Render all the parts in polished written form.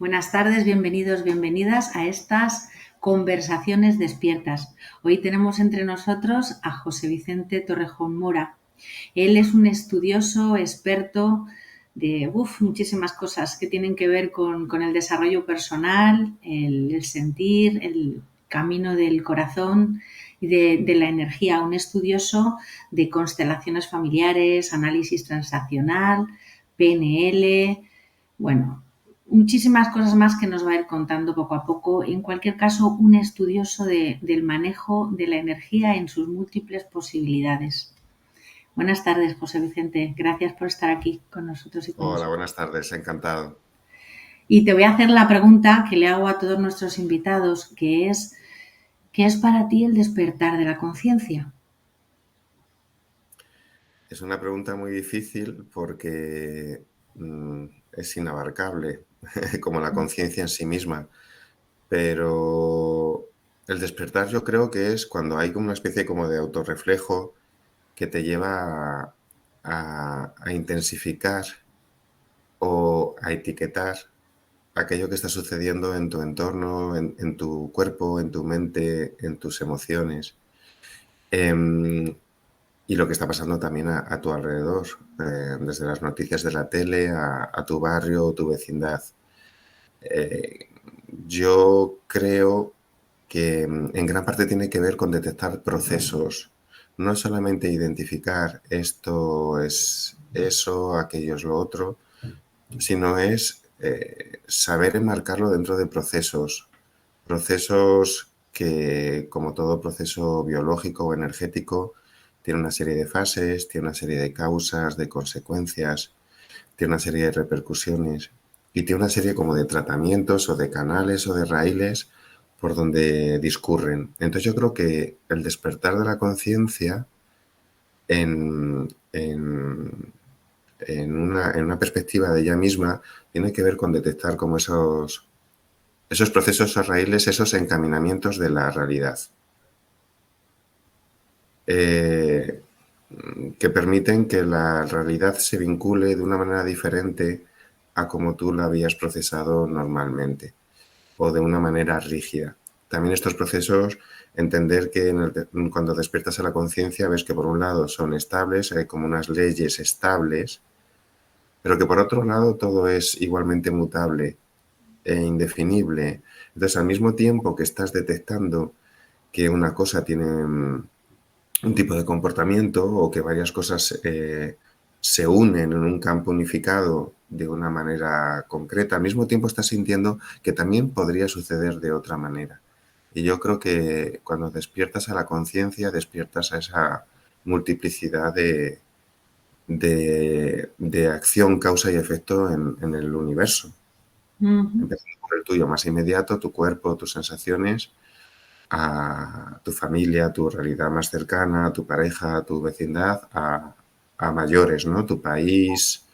Buenas tardes, bienvenidos, bienvenidas a estas conversaciones despiertas. Hoy tenemos entre nosotros a José Vicente Torrejón Mora. Él es un estudioso, experto de muchísimas cosas que tienen que ver con el desarrollo personal, el sentir, el camino del corazón y de la energía. Un estudioso de constelaciones familiares, análisis transaccional, PNL, bueno, muchísimas cosas más que nos va a ir contando poco a poco. En cualquier caso, un estudioso del manejo de la energía en sus múltiples posibilidades. Buenas tardes, José Vicente. Gracias por estar aquí con nosotros y con Hola, nosotros. buenas tardes, encantado. Y te voy a hacer la pregunta que le hago a todos nuestros invitados, que es, ¿qué es para ti el despertar de la conciencia? Es una pregunta muy difícil porque es inabarcable, como la conciencia en sí misma, pero el despertar yo creo que es cuando hay como una especie como de autorreflejo que te lleva a intensificar o a etiquetar aquello que está sucediendo en tu entorno, en tu cuerpo, en tu mente, en tus emociones. Em, Y lo que está pasando también a tu alrededor, desde las noticias de la tele a tu barrio o tu vecindad. Eh, yo creo que en gran parte tiene que ver con detectar procesos, no solamente identificar esto es eso, aquello es lo otro, sino es saber enmarcarlo dentro de procesos, procesos que, como todo proceso biológico o energético, tiene una serie de fases, tiene una serie de causas, de consecuencias, tiene una serie de repercusiones y tiene una serie como de tratamientos o de canales o de raíles por donde discurren. Entonces yo creo que el despertar de la conciencia en, en, en una perspectiva de ella misma tiene que ver con detectar como esos procesos o raíles, esos encaminamientos de la realidad. Eh, que permiten que la realidad se vincule de una manera diferente a como tú la habías procesado normalmente o de una manera rígida. También estos procesos, entender que cuando despiertas a la conciencia ves que por un lado son estables, hay como unas leyes estables, pero que por otro lado todo es igualmente mutable e indefinible. Entonces, al mismo tiempo que estás detectando que una cosa tiene un tipo de comportamiento o que varias cosas se unen en un campo unificado de una manera concreta, al mismo tiempo estás sintiendo que también podría suceder de otra manera. Y yo creo que cuando despiertas a la conciencia, despiertas a esa multiplicidad de acción, causa y efecto en el universo. Ujú. Empezando por el tuyo más inmediato, tu cuerpo, tus sensaciones, a tu familia, a tu realidad más cercana, a tu pareja, a tu vecindad, a mayores, ¿no? Tu país,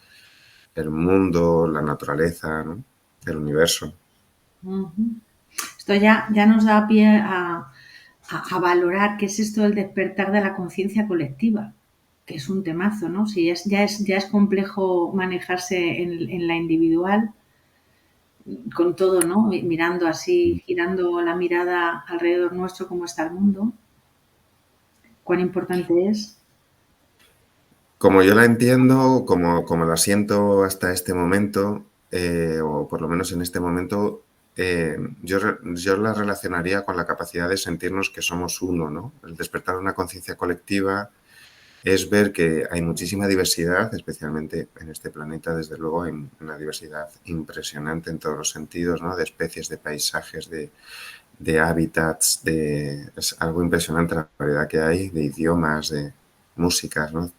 el mundo, la naturaleza, ¿no? El universo. Ujú. Esto ya nos da pie a valorar qué es esto del despertar de la conciencia colectiva, que es un temazo, ¿no? Si ya es complejo manejarse en la individual, con todo, ¿no? Mirando así, girando la mirada alrededor nuestro, cómo está el mundo, cuán importante es. Como yo la entiendo, como la siento hasta este momento, o por lo menos en este momento, yo la relacionaría con la capacidad de sentirnos que somos uno, ¿no? El despertar de una conciencia colectiva es ver que hay muchísima diversidad, especialmente en este planeta, desde luego hay una diversidad impresionante en todos los sentidos, ¿no? De especies, de paisajes, de hábitats, es algo impresionante la variedad que hay, de idiomas, de músicas, ¿no?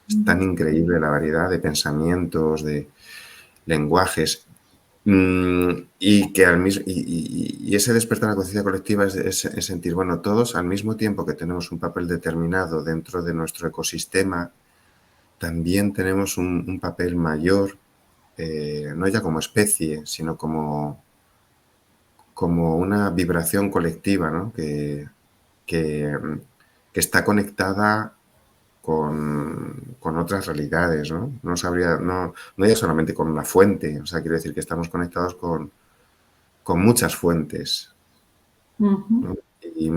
Es tan increíble la variedad de pensamientos, de lenguajes. Y que y ese despertar a la conciencia colectiva es sentir, bueno, todos al mismo tiempo que tenemos un papel determinado dentro de nuestro ecosistema, también tenemos un papel mayor, no ya como especie, sino como una vibración colectiva, ¿no? Que, que está conectada con otras realidades, ¿no? No sabría, no ya solamente con una fuente, o sea, quiero decir que estamos conectados con muchas fuentes, Ujú. ¿no? Y,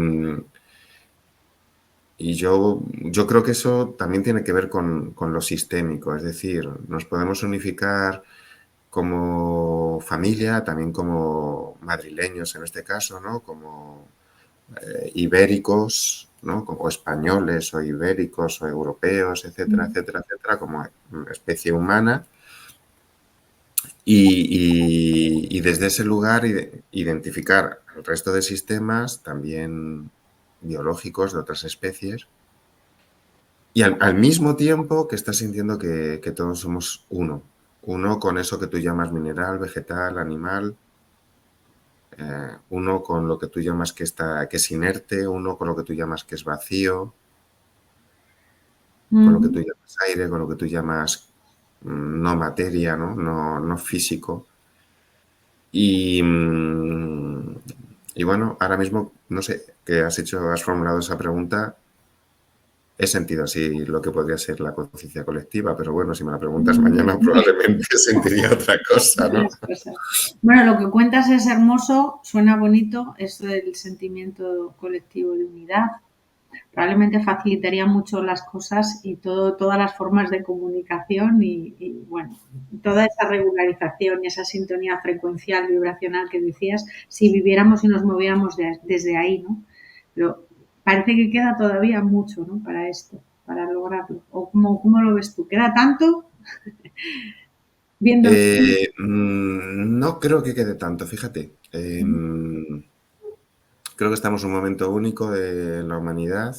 y yo creo que eso también tiene que ver con lo sistémico, es decir, nos podemos unificar como familia, también como madrileños en este caso, ¿no? Como ibéricos, ¿no? O españoles, o ibéricos, o europeos, etcétera, etcétera, etcétera, como especie humana. Y desde ese lugar identificar el resto de sistemas, también biológicos de otras especies, y al mismo tiempo que estás sintiendo que todos somos uno. Uno con eso que tú llamas mineral, vegetal, animal, uno con lo que tú llamas que es inerte, uno con lo que tú llamas que es vacío, con lo que tú Ujú. llamas aire, con lo que tú llamas no materia, ¿no? No físico. Y, y bueno, ahora mismo, no sé, has formulado esa pregunta, he sentido así lo que podría ser la conciencia colectiva, pero bueno, si me la preguntas mañana probablemente sentiría otra cosa, ¿no? Otras cosas. Bueno, lo que cuentas es hermoso, suena bonito, esto del sentimiento colectivo de unidad. Probablemente facilitaría mucho las cosas y todas las formas de comunicación bueno, toda esa regularización y esa sintonía frecuencial, vibracional que decías, si viviéramos y nos moviéramos desde ahí, ¿no? Pero parece que queda todavía mucho, ¿no? Para esto, para lograrlo. ¿O cómo lo ves tú? ¿Queda tanto? Viendo. No creo que quede tanto, fíjate. Creo que estamos en un momento único de la humanidad.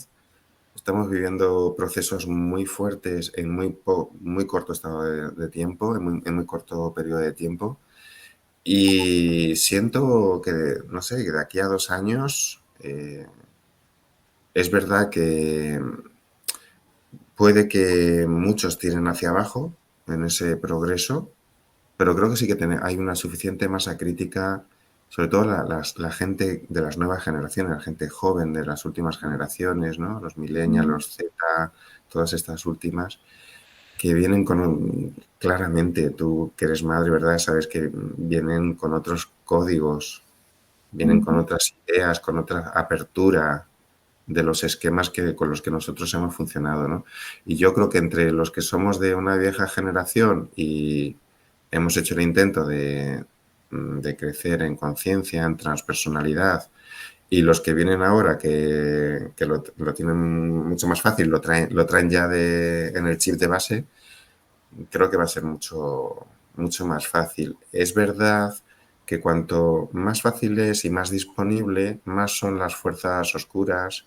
Estamos viviendo procesos muy fuertes en muy corto estado de tiempo, en muy corto periodo de tiempo. Y siento que, no sé, que de aquí a 2 años es verdad que puede que muchos tiren hacia abajo en ese progreso, pero creo que sí que hay una suficiente masa crítica, sobre todo la gente de las nuevas generaciones, la gente joven de las últimas generaciones, ¿no? Los millennials, los Z, todas estas últimas, que vienen claramente, tú que eres madre, ¿verdad? Sabes que vienen con otros códigos, vienen con otras ideas, con otra apertura de los esquemas con los que nosotros hemos funcionado, ¿no? Y yo creo que entre los que somos de una vieja generación y hemos hecho el intento de crecer en conciencia, en transpersonalidad, y los que vienen ahora que lo tienen mucho más fácil, lo traen ya en el chip de base, creo que va a ser mucho, mucho más fácil. Es verdad que cuanto más fácil es y más disponible, más son las fuerzas oscuras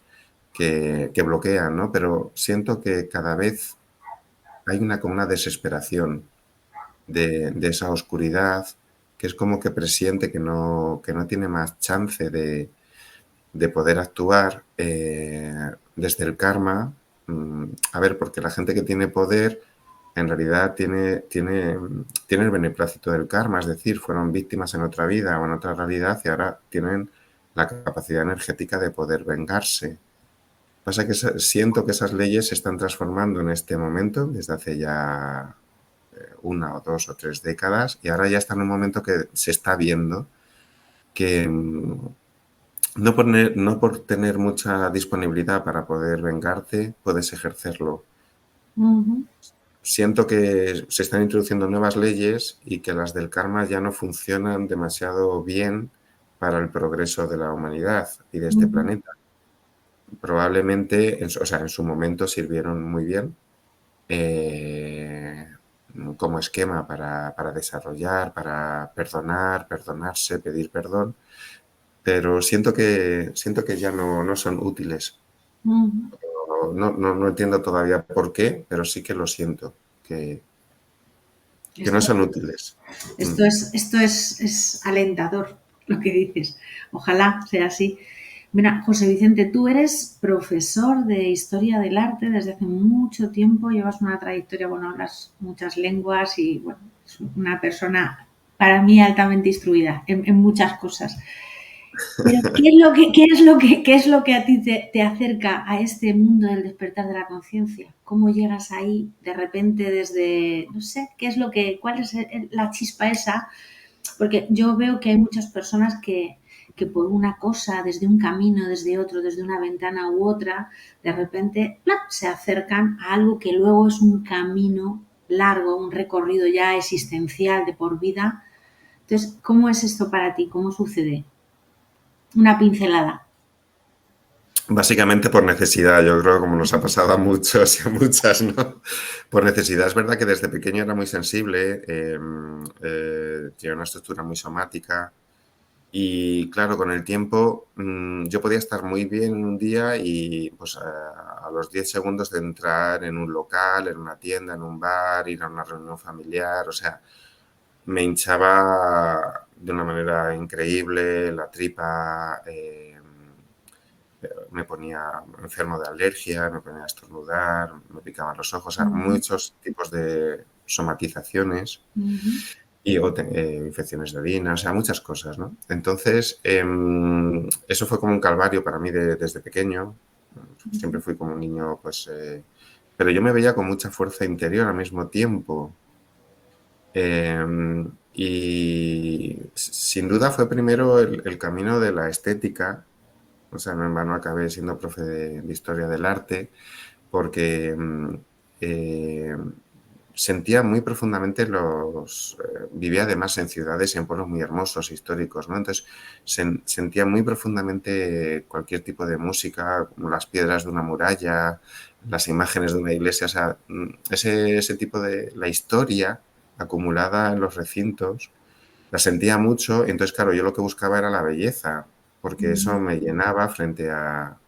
que bloquean, ¿no? Pero siento que cada vez hay como una desesperación de esa oscuridad, que es como que presiente que no tiene más chance de poder actuar desde el karma. A ver, porque la gente que tiene poder en realidad tiene el beneplácito del karma, es decir, fueron víctimas en otra vida o en otra realidad y ahora tienen la capacidad energética de poder vengarse. Pasa que siento que esas leyes se están transformando en este momento, desde hace ya 1 o 2 o 3 décadas, y ahora ya está en un momento que se está viendo que no por tener mucha disponibilidad para poder vengarte, puedes ejercerlo. Ujú. Siento que se están introduciendo nuevas leyes y que las del karma ya no funcionan demasiado bien para el progreso de la humanidad y de este Ujú. planeta. Probablemente, en su momento sirvieron muy bien eh, como esquema para desarrollar, para perdonar, perdonarse, pedir perdón, pero siento que ya no son útiles. Ujú. No entiendo todavía por qué, pero sí que lo siento, que no Esto, son útiles. Mm. esto es alentador, lo que dices. Ojalá sea así. Mira, José Vicente, tú eres profesor de historia del arte desde hace mucho tiempo, llevas una trayectoria, bueno, hablas muchas lenguas y, bueno, es una persona para mí altamente instruida en muchas cosas. Pero qué es lo que a ti te acerca a este mundo del despertar de la conciencia? ¿Cómo llegas ahí de repente desde, no sé, qué es lo que, cuál es la chispa esa? Porque yo veo que hay muchas personas que por una cosa, desde un camino, desde otro, desde una ventana u otra, de repente ¡plap!, se acercan a algo que luego es un camino largo, un recorrido ya existencial de por vida. Entonces, ¿cómo es esto para ti? ¿Cómo sucede? Una pincelada. Básicamente por necesidad, yo creo, como nos ha pasado a muchos y a muchas, ¿no? Por necesidad. Es verdad que desde pequeño era muy sensible, tenía una estructura muy somática y, claro, con el tiempo yo podía estar muy bien en un día y pues a los 10 segundos de entrar en un local, en una tienda, en un bar, ir a una reunión familiar, o sea, me hinchaba de una manera increíble la tripa, me ponía enfermo de alergia, me ponía a estornudar, me picaban los ojos, o sea, Ujú, muchos tipos de somatizaciones ujú, y infecciones de orina, o sea, muchas cosas, ¿no? Entonces, eso fue como un calvario para mí desde pequeño. Siempre ujú, fui como un niño, pues, pero yo me veía con mucha fuerza interior al mismo tiempo. Y sin duda fue primero el camino de la estética, o sea, no en vano acabé siendo profe de historia del arte, porque eh, sentía muy profundamente vivía además en ciudades y en pueblos muy hermosos, históricos, ¿no? Entonces sentía muy profundamente cualquier tipo de música, como las piedras de una muralla, las imágenes de una iglesia, o sea, ese tipo de, la historia acumulada en los recintos, la sentía mucho, entonces claro, yo lo que buscaba era la belleza, porque eso ujú. me llenaba frente a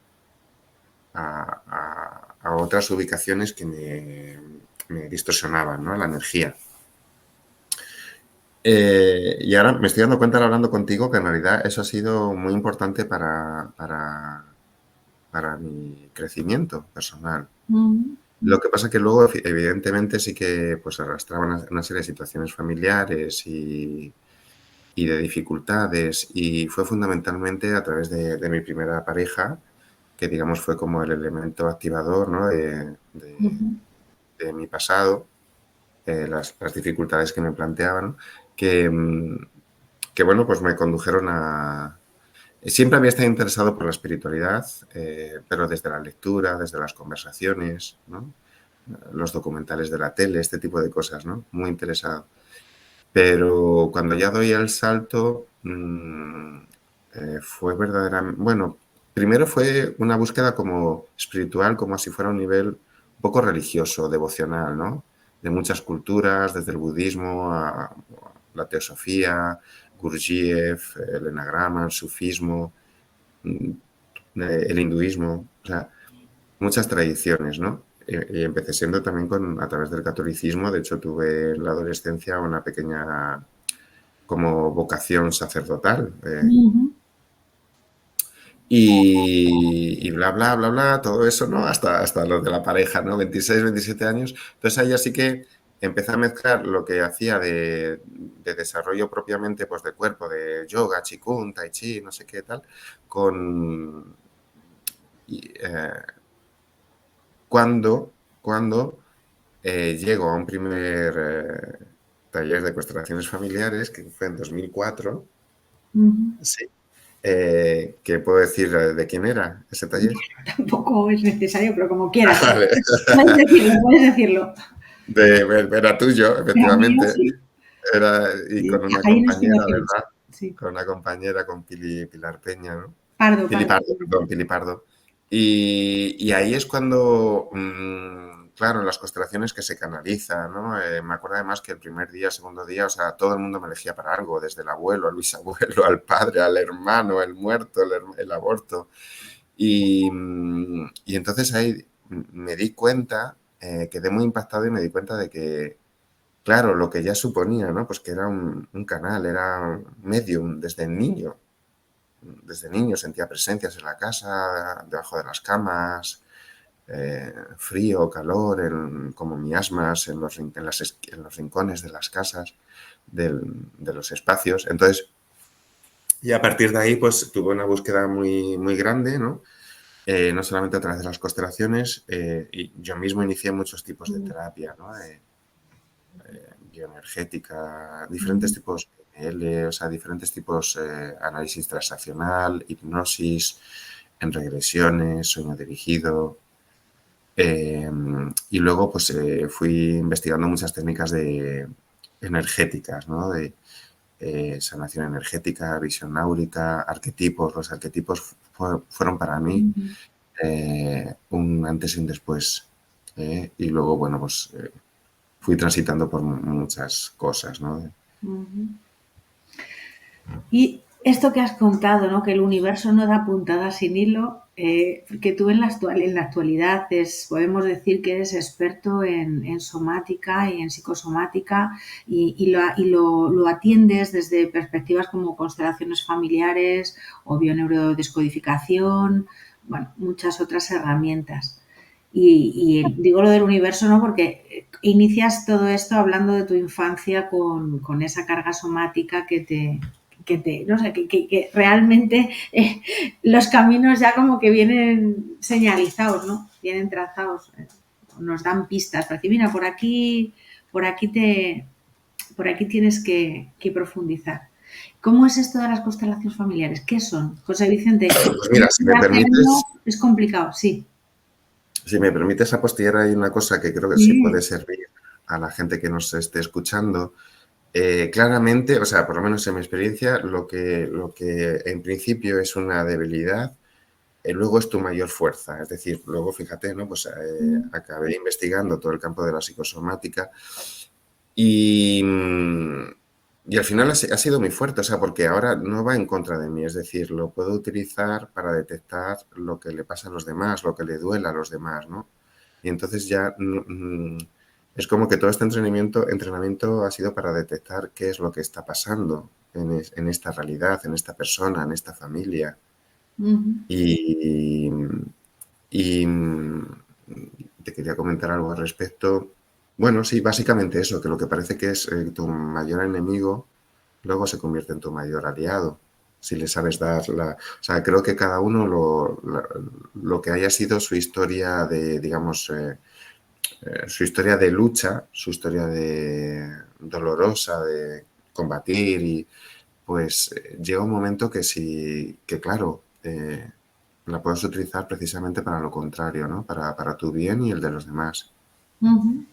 otras ubicaciones que me distorsionaban, ¿no? La energía. Y ahora me estoy dando cuenta, hablando contigo, que en realidad eso ha sido muy importante para mi crecimiento personal. Ujú, Lo que pasa que luego, evidentemente, sí que pues arrastraba una serie de situaciones familiares y de dificultades, y fue fundamentalmente a través de mi primera pareja, que digamos fue como el elemento activador, ¿no? ujú, de mi pasado, las dificultades que me planteaban, que, que bueno, pues me condujeron a... Siempre había estado interesado por la espiritualidad, pero desde la lectura, desde las conversaciones, ¿no? Los documentales de la tele, este tipo de cosas, ¿no? Muy interesado. Pero cuando ya doy el salto, fue verdaderamente... Bueno, primero fue una búsqueda como espiritual, como si fuera un nivel un poco religioso, devocional, ¿no? De muchas culturas, desde el budismo a la teosofía, Gurdjieff, el enagrama, el sufismo, mm, el hinduismo, o sea, muchas tradiciones, ¿no? Y empecé siendo también a través del catolicismo. De hecho, tuve en la adolescencia una pequeña como vocación sacerdotal. ujú. Y bla, bla, bla, bla, todo eso, ¿no? Hasta lo de la pareja, ¿no? 26, 27 años. Entonces ahí así que empecé a mezclar lo que hacía de desarrollo propiamente, pues de cuerpo, de yoga, qigong, tai chi, no sé qué tal, con... y, cuando llego a un primer taller de constelaciones familiares, que fue en 2004, Ujú. sí, que puedo decir de quién era ese taller. Tampoco es necesario, pero como quieras. Vale. Puedes decirlo, puedes decirlo. Era tuyo, Pero mío efectivamente. sí. Era, y Sí, con una hay compañera, investigaciones. ¿verdad? Sí. Con una compañera, con Pilar Peña, ¿no? Pardo, Pili pardo. Pardo, perdón, Pili Pardo. Y ahí es cuando, claro, en las constelaciones que se canaliza, ¿no? Me acuerdo además que el primer día, segundo día, o sea, todo el mundo me elegía para algo, desde el abuelo, al bisabuelo, al padre, al hermano, el muerto, el aborto. Y entonces ahí me di cuenta, quedé muy impactado y me di cuenta de que, claro, lo que ya suponía, ¿no? Pues que era un canal, era un medium desde niño. Desde niño sentía presencias en la casa, debajo de las camas, frío, calor, como miasmas en los rincones de las casas, de los espacios. Entonces, y a partir de ahí, pues tuve una búsqueda muy, muy grande, ¿no? No solamente a través de las constelaciones, y yo mismo inicié muchos tipos de Ujú, terapia, ¿no? Bioenergética, diferentes ujú, tipos. PNL, o sea, diferentes tipos, análisis transaccional, hipnosis, en regresiones, sueño dirigido. Y luego pues fui investigando muchas técnicas energéticas, ¿no? De sanación energética, visión áurica, arquetipos. Los arquetipos fueron para mí Ujú, un antes y un después. Y luego, bueno, pues fui transitando por muchas cosas, ¿no? ujú. Y esto que has contado, ¿no? Que el universo no da puntada sin hilo, que tú en la actualidad podemos decir que eres experto en somática y en psicosomática lo atiendes desde perspectivas como constelaciones familiares o bioneurodescodificación, bueno, muchas otras herramientas. Digo lo del universo, ¿no? Porque inicias todo esto hablando de tu infancia con esa carga somática no sé, que realmente los caminos ya como que vienen señalizados, ¿no? Vienen trazados, nos dan pistas para decir, mira, por aquí por aquí tienes que profundizar. ¿Cómo es esto de las constelaciones familiares? ¿Qué son? José Vicente, Pues mira, si me hacerlo permites, es complicado, sí. si me permites apostillar, hay una cosa que creo que sí puede Sí. servir a la gente que nos esté escuchando. Claramente, o sea, por lo menos en mi experiencia, lo que en principio es una debilidad, luego es tu mayor fuerza. Es decir, luego fíjate, ¿no? Pues acabé investigando todo el campo de la psicosomática y, y al final ha sido muy fuerte, o sea, porque ahora no va en contra de mí, es decir, lo puedo utilizar para detectar lo que le pasa a los demás, lo que le duela a los demás, ¿no? Y entonces ya es como que todo este entrenamiento ha sido para detectar qué es lo que está pasando en esta realidad, en esta persona, en esta familia. Ujú. Y, y te quería comentar algo al respecto. Bueno, sí, básicamente eso, que lo que parece que es tu mayor enemigo, luego se convierte en tu mayor aliado. Si le sabes dar la... O sea, creo que cada uno lo que haya sido su historia de, digamos, su historia de lucha, su historia de dolorosa, de combatir y pues llega un momento que sí, que claro, la puedes utilizar precisamente para lo contrario, ¿no? Para tu bien y el de los demás. Ujú.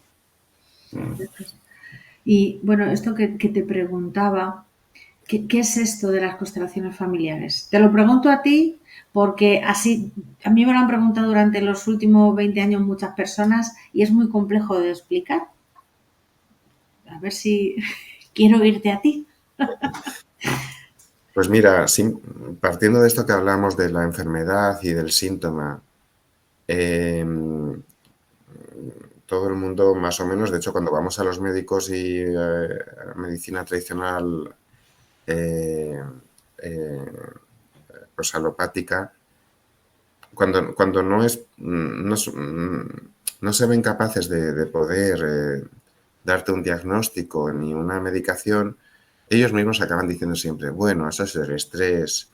Y bueno, esto que te preguntaba, ¿qué es esto de las constelaciones familiares? Te lo pregunto a ti porque así, a mí me lo han preguntado durante los últimos 20 años muchas personas y es muy complejo de explicar. A ver si quiero oírte a ti. Pues mira, partiendo de esto que hablamos de la enfermedad y del síntoma, eh, todo el mundo más o menos, de hecho cuando vamos a los médicos y medicina tradicional eh, eh, pues alopática, cuando no se ven capaces de poder darte un diagnóstico ni una medicación, ellos mismos acaban diciendo siempre, bueno, eso es del estrés,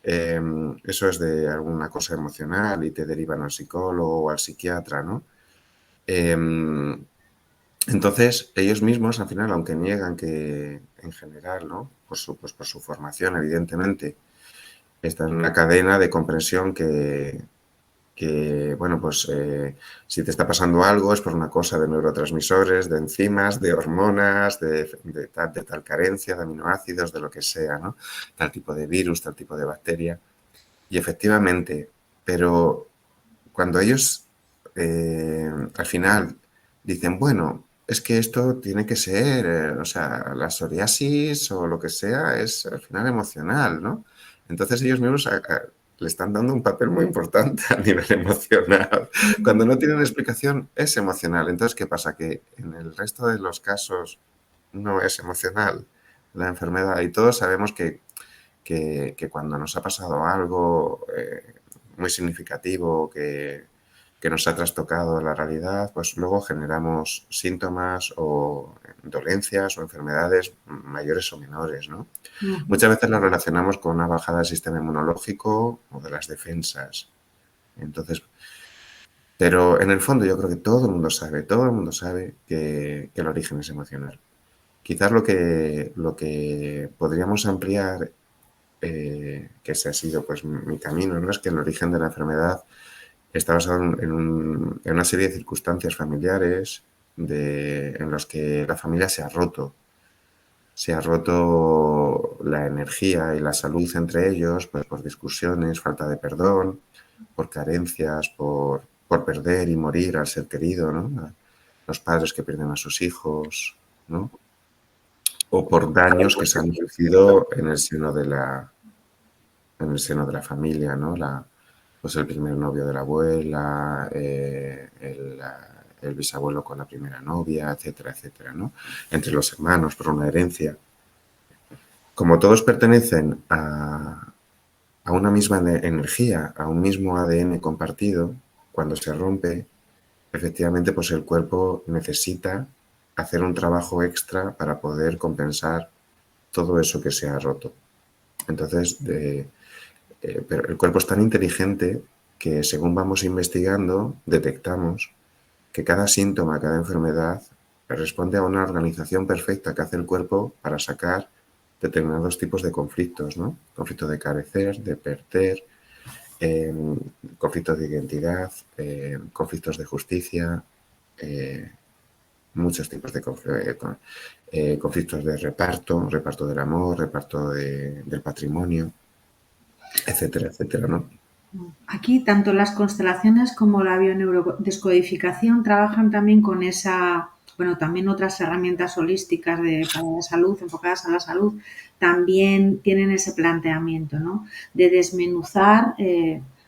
eh, eso es de alguna cosa emocional y te derivan al psicólogo o al psiquiatra, ¿no? Eh, entonces, ellos mismos, al final, aunque niegan que en general, ¿no? Pues por su formación, evidentemente, está en una cadena de comprensión que bueno, pues si te está pasando algo es por una cosa de neurotransmisores, de enzimas, de hormonas, de tal carencia, de aminoácidos, de lo que sea, ¿no? Tal tipo de virus, tal tipo de bacteria. Y efectivamente, pero cuando ellos al final dicen, bueno, es que esto tiene que ser, o sea, la psoriasis o lo que sea es al final emocional, ¿no? Entonces ellos mismos le están dando un papel muy importante a nivel emocional. Cuando no tienen explicación es emocional. Entonces, ¿qué pasa? Que en el resto de los casos no es emocional la enfermedad y todos sabemos que cuando nos ha pasado algo muy significativo que nos ha trastocado la realidad, pues luego generamos síntomas o dolencias o enfermedades mayores o menores, ¿no? Ujú. Muchas veces lo relacionamos con una bajada del sistema inmunológico o de las defensas. Entonces, pero en el fondo yo creo que todo el mundo sabe que el origen es emocional. Quizás lo que podríamos ampliar, que ese ha sido pues mi camino, ¿no? Es que el origen de la enfermedad está basado en una serie de circunstancias familiares en los que la familia se ha roto. Se ha roto la energía y la salud entre ellos, pues por discusiones, falta de perdón, por carencias, por perder y morir al ser querido, ¿no? Los padres que pierden a sus hijos, ¿no? O por daños que se han producido en el seno de la familia, ¿no? Pues el primer novio de la abuela, el bisabuelo con la primera novia, etcétera, etcétera, ¿no? Entre los hermanos por una herencia. Como todos pertenecen a una misma energía, a un mismo ADN compartido, cuando se rompe, efectivamente, pues el cuerpo necesita hacer un trabajo extra para poder compensar todo eso que se ha roto. Entonces, pero el cuerpo es tan inteligente que según vamos investigando, detectamos que cada síntoma, cada enfermedad responde a una organización perfecta que hace el cuerpo para sacar determinados tipos de conflictos, ¿no? Conflictos de carecer, de perder, eh, conflictos de identidad, conflictos de justicia, eh, muchos tipos de conflictos de reparto, reparto del amor, reparto del patrimonio, etcétera, etcétera, ¿no? Aquí tanto las constelaciones como la bioneurodescodificación trabajan también con esa, bueno, también otras herramientas holísticas para la salud, enfocadas a la salud, también tienen ese planteamiento, ¿no? De desmenuzar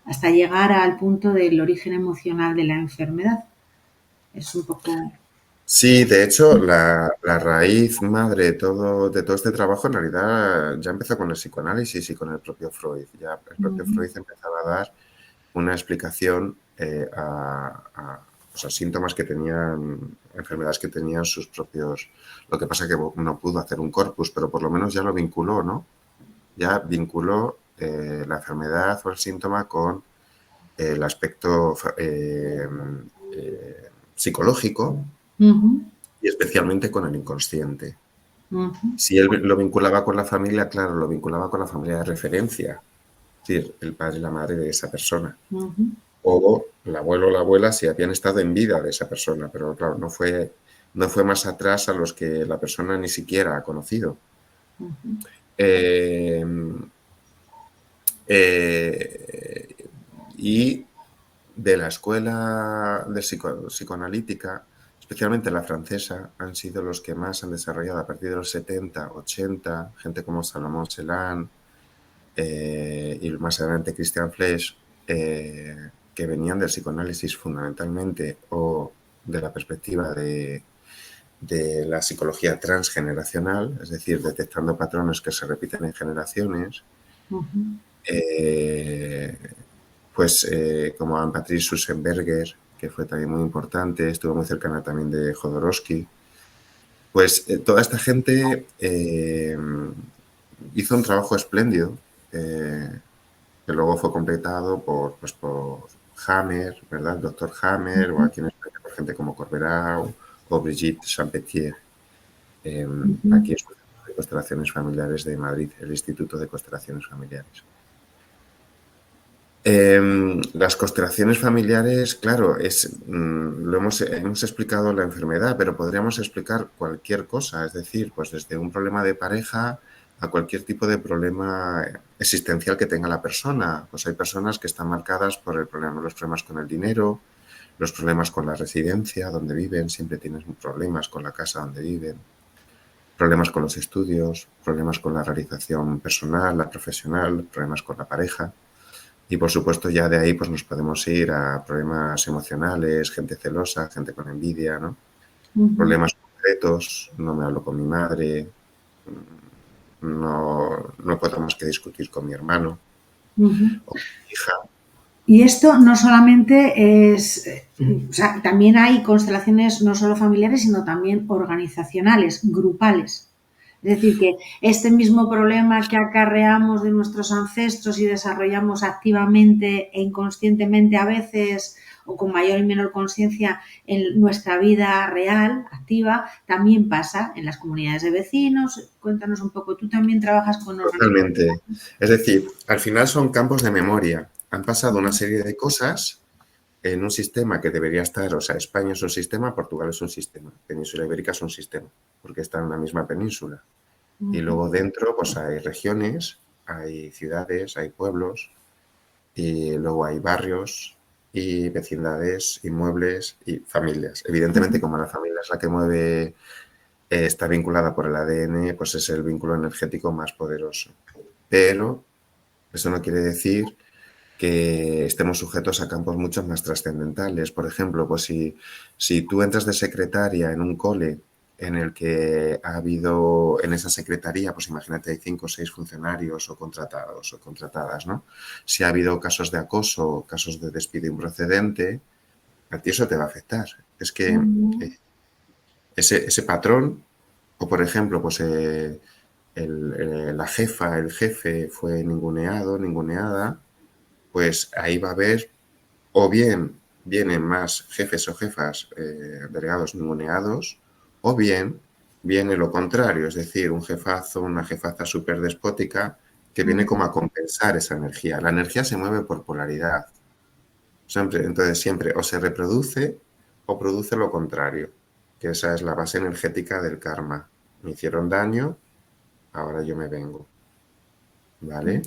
hasta llegar al punto del origen emocional de la enfermedad. Es un poco... Sí, de hecho, la raíz madre de todo este trabajo en realidad ya empezó con el psicoanálisis y con el propio Freud. Ya el propio Ujú, Freud empezaba a dar una explicación o sea, síntomas que tenían, enfermedades que tenían sus propios. Lo que pasa que no pudo hacer un corpus, pero por lo menos ya lo vinculó, ¿no? Ya vinculó la enfermedad o el síntoma con el aspecto psicológico ujú, y especialmente con el inconsciente. ujú, Si él lo vinculaba con la familia, claro, lo vinculaba con la familia de referencia, es decir, el padre y la madre de esa persona. ujú, O el abuelo o la abuela si habían estado en vida de esa persona, pero claro, no fue más atrás a los que la persona ni siquiera ha conocido. ujú, Eh, eh, y de la escuela de psicoanalítica, especialmente la francesa, han sido los que más han desarrollado a partir de los 70, 80, gente como Salomón Celan y más adelante Christian Flesch, que venían del psicoanálisis fundamentalmente o de la perspectiva de la psicología transgeneracional, es decir, detectando patrones que se repiten en generaciones, ujú. eh, como Anne-Patrice Sussenberger, que fue también muy importante, estuvo muy cercana también de Jodorowsky, pues toda esta gente hizo un trabajo espléndido, que luego fue completado por Hammer, ¿verdad? El doctor Hammer, o aquí en España por gente como Corberau o Brigitte Champetier, aquí en el Centro de Constelaciones Familiares de Madrid, el Instituto de Constelaciones Familiares. Las constelaciones familiares, claro, hemos explicado la enfermedad, pero podríamos explicar cualquier cosa, es decir, pues desde un problema de pareja a cualquier tipo de problema existencial que tenga la persona. Pues hay personas que están marcadas por los problemas con el dinero, los problemas con la residencia donde viven, siempre tienen problemas con la casa donde viven, problemas con los estudios, problemas con la realización personal, la profesional, problemas con la pareja. Y por supuesto ya de ahí pues nos podemos ir a problemas emocionales, gente celosa, gente con envidia, ¿no? Ujú, Problemas concretos, no me hablo con mi madre, no puedo más que discutir con mi hermano ujú. o con mi hija. Y esto no solamente es, o sea, también hay constelaciones no solo familiares, sino también organizacionales, grupales. Es decir, que este mismo problema que acarreamos de nuestros ancestros y desarrollamos activamente e inconscientemente a veces o con mayor y menor conciencia en nuestra vida real, activa, también pasa en las comunidades de vecinos. Cuéntanos un poco, tú también trabajas con organizaciones. Totalmente. Es decir, al final son campos de memoria. Han pasado una serie de cosas en un sistema que debería estar, o sea, España es un sistema, Portugal es un sistema, Península Ibérica es un sistema, porque está en la misma península. Y luego dentro, pues hay regiones, hay ciudades, hay pueblos, y luego hay barrios y vecindades, inmuebles y familias. Evidentemente, como la familia es la que mueve, está vinculada por el ADN, pues es el vínculo energético más poderoso. Pero eso no quiere decir que estemos sujetos a campos mucho más trascendentales. Por ejemplo, pues si tú entras de secretaria en un cole en el que ha habido, en esa secretaría, pues imagínate, hay 5 o 6 funcionarios o contratados o contratadas, ¿no? Si ha habido casos de acoso, casos de despido improcedente, a ti eso te va a afectar. Es que ese patrón, o por ejemplo, pues la jefa, el jefe fue ninguneado, ninguneada, pues ahí va a haber, o bien vienen más jefes o jefas delegados ninguneados, o bien viene lo contrario, es decir, un jefazo, una jefaza súper despótica que viene como a compensar esa energía. La energía se mueve por polaridad. Siempre, entonces siempre o se reproduce o produce lo contrario, que esa es la base energética del karma. Me hicieron daño, ahora yo me vengo, ¿vale?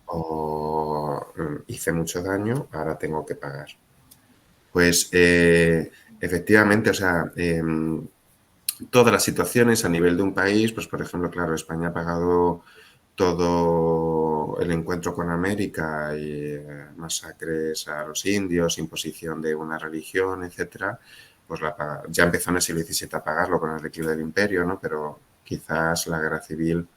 O hice mucho daño, ahora tengo que pagar. Pues efectivamente, o sea, todas las situaciones a nivel de un país, pues por ejemplo, claro, España ha pagado todo el encuentro con América y masacres a los indios, imposición de una religión, etcétera, pues ya empezó en el siglo XVII a pagarlo con el declive del imperio, ¿no? Pero quizás la guerra civil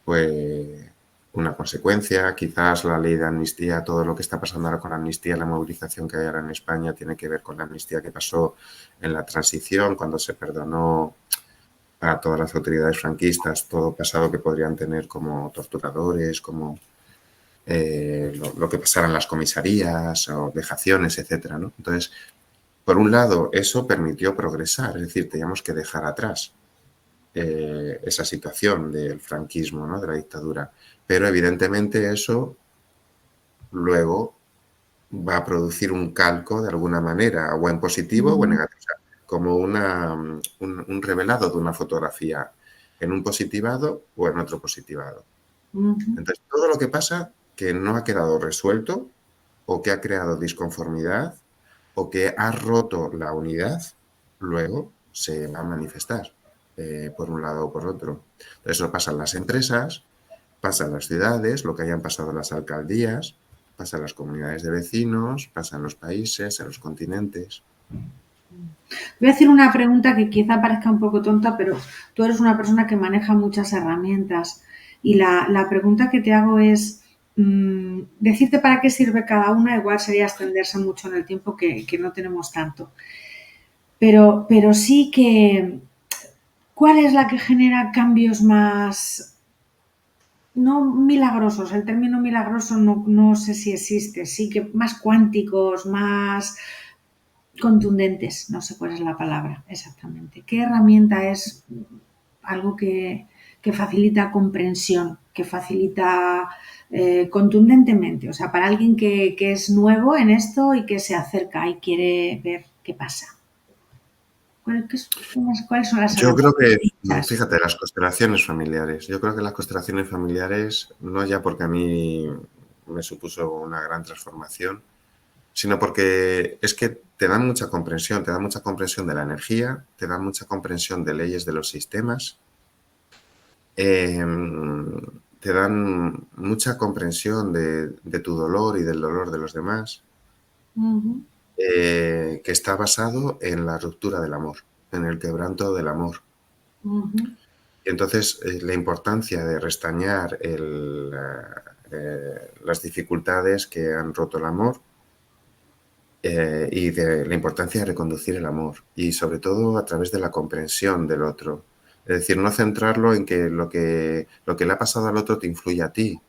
fue una consecuencia, quizás la ley de amnistía, todo lo que está pasando ahora con la amnistía, la movilización que hay ahora en España tiene que ver con la amnistía que pasó en la transición, cuando se perdonó a todas las autoridades franquistas todo pasado que podrían tener como torturadores, como lo que pasara en las comisarías o vejaciones, etcétera, ¿no? Entonces, por un lado, eso permitió progresar, es decir, teníamos que dejar atrás esa situación del franquismo, ¿no? De la dictadura. Pero evidentemente eso luego va a producir un calco de alguna manera, o en positivo o en negativo, o sea, como un revelado de una fotografía, en un positivado o en otro positivado. Entonces, todo lo que pasa que no ha quedado resuelto o que ha creado disconformidad o que ha roto la unidad, luego se va a manifestar por un lado o por otro. Eso pasa en las empresas, pasa en las ciudades, lo que hayan pasado en las alcaldías, pasa en las comunidades de vecinos, pasa en los países, en los continentes. Voy a decir una pregunta que quizá parezca un poco tonta, pero tú eres una persona que maneja muchas herramientas y la pregunta que te hago es, decirte para qué sirve cada una igual sería extenderse mucho en el tiempo que no tenemos tanto. Pero sí que, ¿cuál es la que genera cambios más, no milagrosos? El término milagroso no sé si existe, sí que más cuánticos, más contundentes, no sé cuál es la palabra exactamente. ¿Qué herramienta es algo que facilita comprensión, que facilita contundentemente? O sea, para alguien que es nuevo en esto y que se acerca y quiere ver qué pasa. ¿Cuáles son las Yo creo que, herramientas? fíjate, las constelaciones familiares. Yo creo que las constelaciones familiares, no ya porque a mí me supuso una gran transformación, sino porque es que te dan mucha comprensión de la energía, te dan mucha comprensión de leyes de los sistemas, eh, te dan mucha comprensión de tu dolor y del dolor de los demás, que está basado en la ruptura del amor, en el quebranto del amor. Y entonces, la importancia de restañar las dificultades que han roto el amor y de la importancia de reconducir el amor y sobre todo a través de la comprensión del otro. Es decir, no centrarlo en que lo que le ha pasado al otro te influye a ti,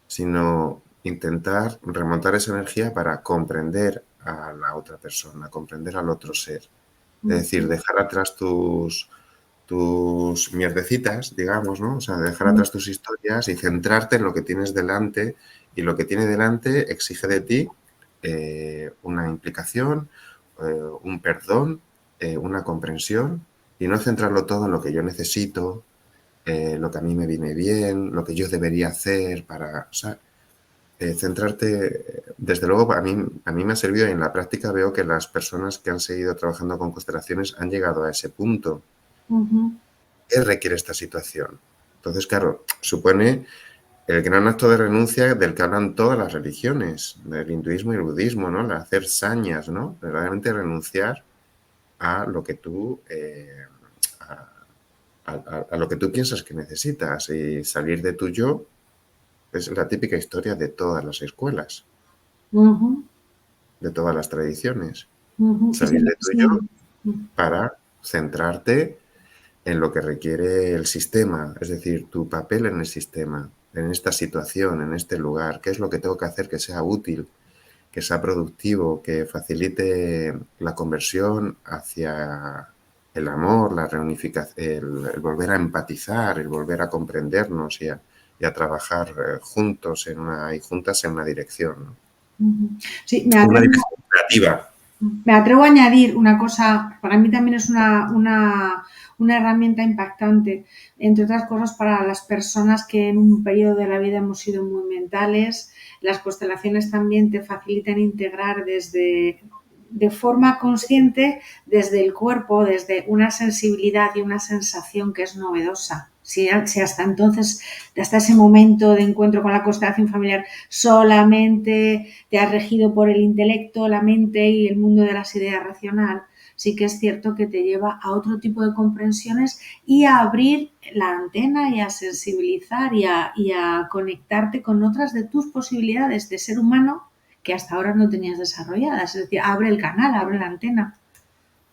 sino intentar remontar esa energía para comprender a la otra persona, comprender al otro ser. Es decir, dejar atrás tus mierdecitas, digamos, ¿no? O sea, dejar atrás tus historias y centrarte en lo que tienes delante, y lo que tiene delante exige de ti una implicación, un perdón, una comprensión, y no centrarlo todo en lo que yo necesito, lo que a mí me viene bien, lo que yo debería hacer para... O sea, centrarte, desde luego, a mí me ha servido, y en la práctica veo que las personas que han seguido trabajando con constelaciones han llegado a ese punto. ¿Qué requiere esta situación? Entonces, claro, supone el gran acto de renuncia del que hablan todas las religiones, del hinduismo y el budismo, ¿no? El hacer sañas, ¿no? Verdaderamente renunciar a lo que tú, a lo que tú piensas que necesitas, y salir de tu yo. Es la típica historia de todas las escuelas, de todas las tradiciones. Salir de tu yo para centrarte en lo que requiere el sistema, es decir, tu papel en el sistema, en esta situación, en este lugar, qué es lo que tengo que hacer que sea útil, que sea productivo, que facilite la conversión hacia el amor, la reunificación, el volver a empatizar, el volver a comprendernos y a trabajar juntos y juntas en una dirección, ¿no? Sí, Una dirección creativa. me atrevo a añadir una cosa, para mí también es una herramienta impactante, entre otras cosas para las personas que en un periodo de la vida hemos sido muy mentales. Las constelaciones también te facilitan integrar de forma consciente desde el cuerpo, desde una sensibilidad y una sensación que es novedosa. Si hasta entonces, hasta ese momento de encuentro con la constelación familiar, solamente te has regido por el intelecto, la mente y el mundo de las ideas racional, sí que es cierto que te lleva a otro tipo de comprensiones y a abrir la antena y a sensibilizar y a conectarte con otras de tus posibilidades de ser humano que hasta ahora no tenías desarrolladas. Es decir, abre el canal, abre la antena.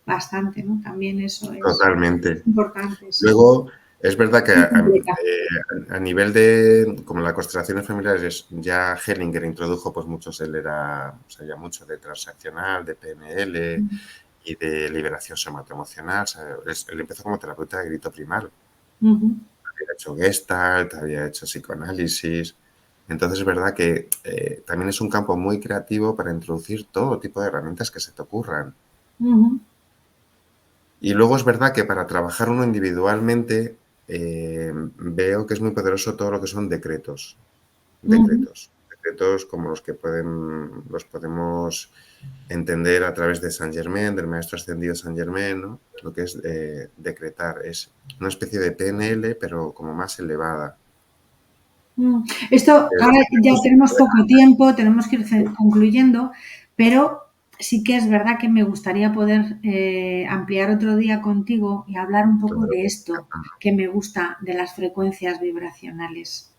Bastante, ¿no? También eso es Totalmente. importante, sí. Luego, es verdad que Y completa. a nivel de, como las constelaciones familiares, ya Hellinger introdujo, pues muchos, él sabía mucho de transaccional, de PNL y de liberación somatoemocional. O sea, él empezó como terapeuta de grito primal. Había hecho Gestalt, había hecho psicoanálisis. Entonces es verdad que también es un campo muy creativo para introducir todo tipo de herramientas que se te ocurran. Y luego es verdad que para trabajar uno individualmente veo que es muy poderoso todo lo que son decretos. Decretos como los podemos entender a través de Saint Germain, del maestro ascendido Saint Germain, ¿no? Lo que es decretar. Es una especie de PNL, pero como más elevada. Esto, Los ahora ya decretos, tenemos poco tiempo, tenemos que ir concluyendo, pero sí que es verdad que me gustaría poder ampliar otro día contigo y hablar un poco claro, de esto que me gusta, de las frecuencias vibracionales.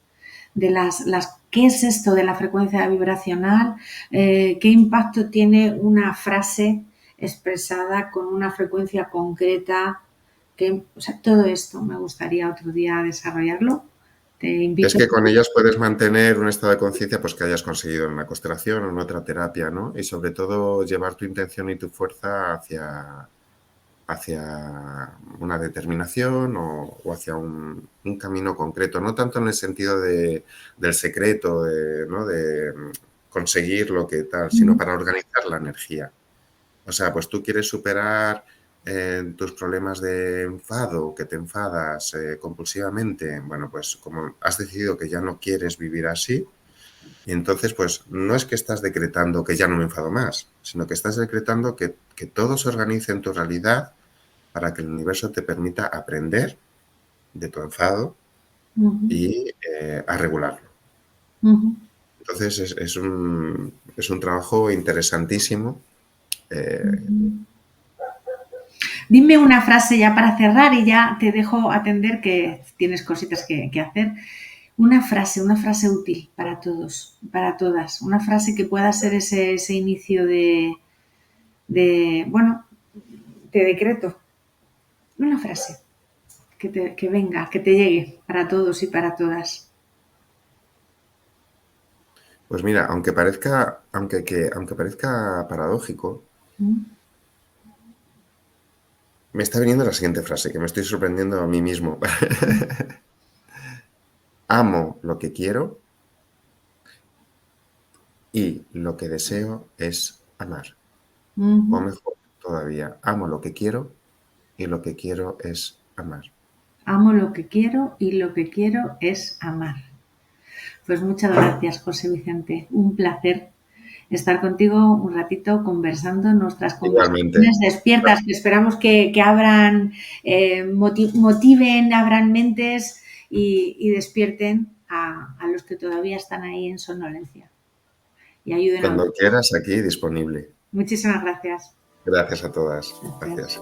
¿Qué es esto de la frecuencia vibracional? ¿Qué impacto tiene una frase expresada con una frecuencia concreta? O sea, todo esto me gustaría otro día desarrollarlo. Te es invito. que con ellas puedes mantener un estado de conciencia, pues, que hayas conseguido en una constelación o en otra terapia, ¿no? Y sobre todo llevar tu intención y tu fuerza hacia una determinación o hacia un camino concreto, no tanto en el sentido del secreto, ¿no? De conseguir lo que tal, sino para organizar la energía. O sea, pues tú quieres superar tus problemas de enfado, que te enfadas compulsivamente. Bueno, pues como has decidido que ya no quieres vivir así, y entonces pues no es que estás decretando que ya no me enfado más, sino que estás decretando que todo se organice en tu realidad para que el universo te permita aprender de tu enfado y a regularlo. Entonces es un trabajo interesantísimo. Dime una frase ya para cerrar y ya te dejo atender que tienes cositas que hacer. Una frase útil para todos, para todas. Una frase que pueda ser ese inicio bueno, de decreto. Una frase. que venga, que te llegue para todos y para todas. Pues mira, aunque parezca paradójico, ¿Mm? me está viniendo la siguiente frase, que me estoy sorprendiendo a mí mismo. Amo lo que quiero y lo que deseo es amar. O Ujú. mejor todavía, amo lo que quiero y lo que quiero es amar. Amo lo que quiero y lo que quiero es amar. Pues muchas gracias, José Vicente. Un placer estar contigo un ratito conversando nuestras Igualmente. conversaciones despiertas, que esperamos que abran, motiven, abran mentes y despierten a los que todavía están ahí en somnolencia y ayuden a Cuando otros. quieras, aquí disponible. Muchísimas gracias. Gracias a todas. Gracias. Gracias.